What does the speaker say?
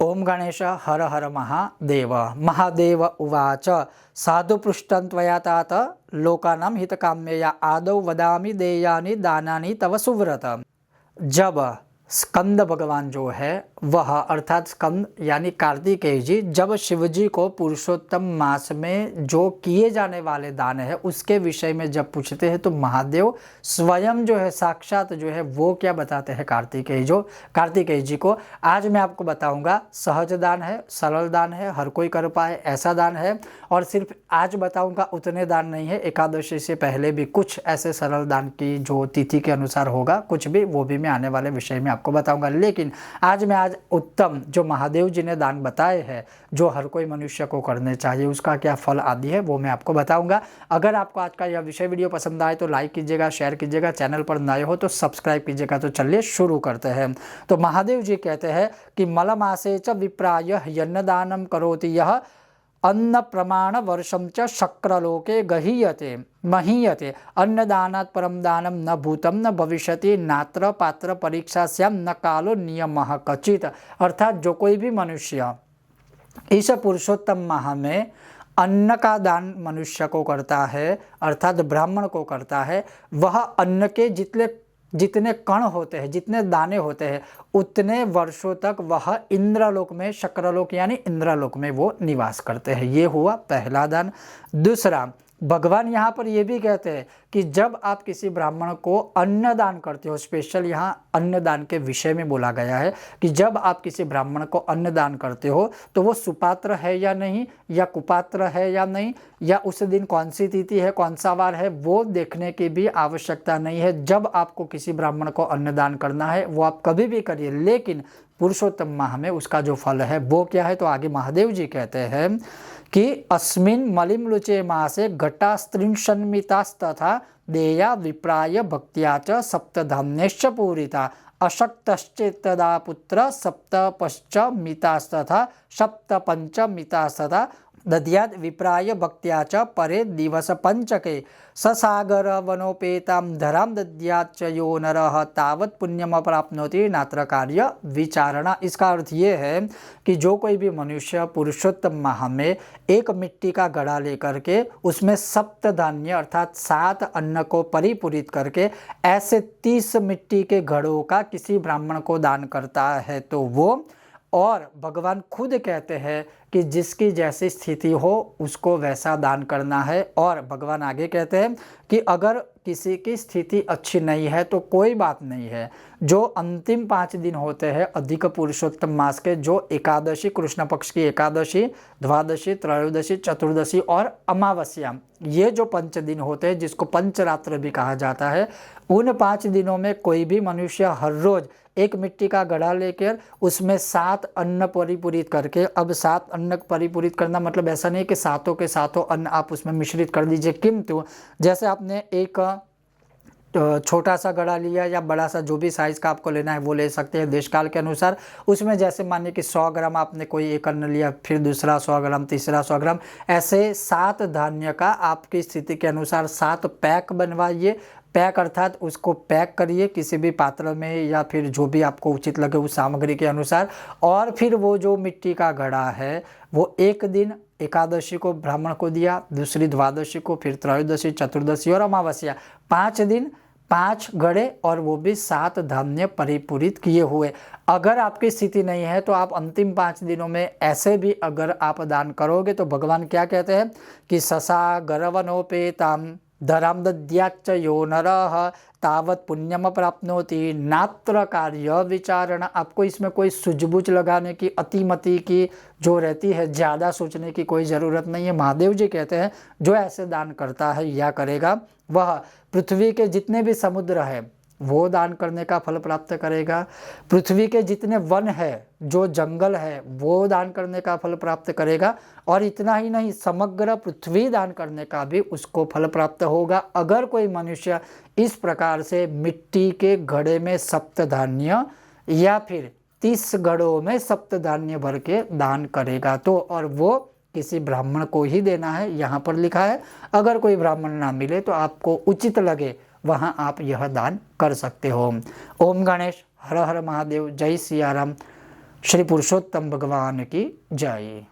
ओम गणेश हर हर महादेव। महादेव उवाच साधु पृष्ठं त्वया तात लोकानां हितकाम्यया आदौ वदामि देयानि दानानि तव सुव्रत। जब स्कंद भगवान जो है वह अर्थात स्कंद यानी कार्तिकेय जी जब शिवजी को पुरुषोत्तम मास में जो किए जाने वाले दान है उसके विषय में जब पूछते हैं तो महादेव स्वयं जो है साक्षात जो है वो क्या बताते हैं कार्तिकेय जी को। आज मैं आपको बताऊंगा सहज दान है, सरल दान है, हर कोई कर पाए ऐसा दान है। और सिर्फ आज बताऊंगा उतने दान नहीं है, एकादशी से पहले भी कुछ ऐसे सरल दान की जो तिथि के अनुसार होगा कुछ भी, वो भी मैं आने वाले विषय में आपको बताऊंगा। लेकिन आज उत्तम जो महादेव जी ने दान बताए हैं जो हर कोई मनुष्य को करने चाहिए उसका क्या फल आदि है वो मैं आपको बताऊंगा। अगर आपको आज का यह विषय वीडियो पसंद आए तो लाइक कीजिएगा, शेयर कीजिएगा, चैनल पर नए हो तो सब्सक्राइब कीजिएगा। तो चलिए शुरू करते हैं। तो महादेव जी कहते हैं कि मलमासे च विप्राय यन्नदानम करोति यह अन्न प्रमाण वर्षम च शक्रलोके गहीयते महीयते अन्नदानात् परम दानम न भूतम न भविष्यति नात्र पात्र परीक्षास्याम न कालो नियमः कचित। अर्थात जो कोई भी मनुष्य इस पुरुषोत्तम माह में अन्न का दान मनुष्य को करता है अर्थात ब्राह्मण को करता है, वह अन्न के जितने कण होते हैं, जितने दाने होते हैं उतने वर्षों तक वह इंद्रलोक में, शक्रलोक यानी इंद्रलोक में वो निवास करते हैं। ये हुआ पहला दान। दूसरा, भगवान यहाँ पर ये भी कहते हैं कि जब आप किसी ब्राह्मण को अन्न दान करते हो, स्पेशल यहाँ अन्न दान के विषय में बोला गया है कि जब आप किसी ब्राह्मण को अन्न दान करते हो तो वो सुपात्र है या नहीं, या कुपात्र है या नहीं, या उस दिन कौन सी तिथि है, कौन सा वार है, वो देखने की भी आवश्यकता नहीं है। जब आपको किसी ब्राह्मण को अन्न दान करना है वो आप कभी भी करिए, लेकिन पुरुषोत्तम माह में उसका जो फल है वो क्या है। तो आगे महादेव जी कहते हैं कि अस्मिन् मलिम लुचे मासे घटास्त्रिंशन्मितास्तथा देया विप्राय भक्त्या च सप्तधान्यश्च पूरिता अशक्तश्चेत्तदा पुत्र सप्तपश्च मितास्तथा सप्तपञ्चमितास्तथा दद्यात् विप्राय भक्त्या च परे दिवस पंचके ससागर वनोपेतां धरां दद्यात् च यो नरः तावत् पुण्यम प्राप्नोति नात्र कार्य विचारणा। इसका अर्थ ये है कि जो कोई भी मनुष्य पुरुषोत्तम माह में एक मिट्टी का घड़ा लेकर के उसमें सप्त धान्य अर्थात 7 अन्न को परिपूरित करके ऐसे 30 मिट्टी के घड़ों का किसी ब्राह्मण को दान करता है तो वो, और भगवान खुद कहते हैं कि जिसकी जैसी स्थिति हो उसको वैसा दान करना है। और भगवान आगे कहते हैं कि अगर किसी की स्थिति अच्छी नहीं है तो कोई बात नहीं है, जो अंतिम 5 दिन होते हैं अधिक पुरुषोत्तम मास के, जो एकादशी, कृष्ण पक्ष की एकादशी, द्वादशी, त्रयोदशी, चतुर्दशी और अमावस्या, ये जो 5 दिन होते हैं जिसको पंचरात्र भी कहा जाता है, उन 5 दिनों में कोई भी मनुष्य हर रोज एक मिट्टी का घड़ा लेकर उसमें 7 अन्न परिपूरित करके, अब 7 अन्न परिपूरित करना मतलब ऐसा नहीं कि सातों के सातों अन्न आप उसमें मिश्रित कर दीजिए, किंतु जैसे आपने एक छोटा सा घड़ा लिया या बड़ा सा जो भी साइज़ का आपको लेना है वो ले सकते हैं देश काल के अनुसार। उसमें जैसे मानिए कि 100 ग्राम आपने कोई एक अन्न लिया, फिर दूसरा 100 ग्राम, तीसरा 100 ग्राम, ऐसे 7 धान्य का आपकी स्थिति के अनुसार 7 पैक बनवाइए। पैक अर्थात उसको पैक करिए किसी भी पात्र में या फिर जो भी आपको उचित लगे उस सामग्री के अनुसार। और फिर वो जो मिट्टी का घड़ा है वो एक दिन एकादशी को ब्राह्मण को दिया, दूसरी द्वादशी को, फिर त्रयोदशी, चतुर्दशी और अमावस्या, 5 दिन 5 घड़े और वो भी 7 धान्य परिपूरित किए हुए। अगर आपकी स्थिति नहीं है तो आप अंतिम 5 दिनों में ऐसे भी अगर आप दान करोगे तो भगवान क्या कहते हैं कि ससा गरवनोपेताम धराम दद्याच्च यो नरः तावत् पुण्यम प्राप्नोति नात्र कार्य विचारणा। आपको इसमें कोई सूझबूझ लगाने की, अतिमति की जो रहती है, ज़्यादा सोचने की कोई ज़रूरत नहीं है। महादेव जी कहते हैं जो ऐसे दान करता है या करेगा वह पृथ्वी के जितने भी समुद्र है वो दान करने का फल प्राप्त करेगा, पृथ्वी के जितने वन है, जो जंगल है वो दान करने का फल प्राप्त करेगा, और इतना ही नहीं समग्र पृथ्वी दान करने का भी उसको फल प्राप्त होगा अगर कोई मनुष्य इस प्रकार से मिट्टी के घड़े में सप्त धान्य या फिर 30 घड़ों में सप्त धान्य भर के दान करेगा तो। और वो किसी ब्राह्मण को ही देना है, यहाँ पर लिखा है। अगर कोई ब्राह्मण ना मिले तो आपको उचित लगे वहाँ आप यह दान कर सकते हो। ओम गणेश हर हर महादेव, जय सिया राम। श्री पुरुषोत्तम भगवान की जय।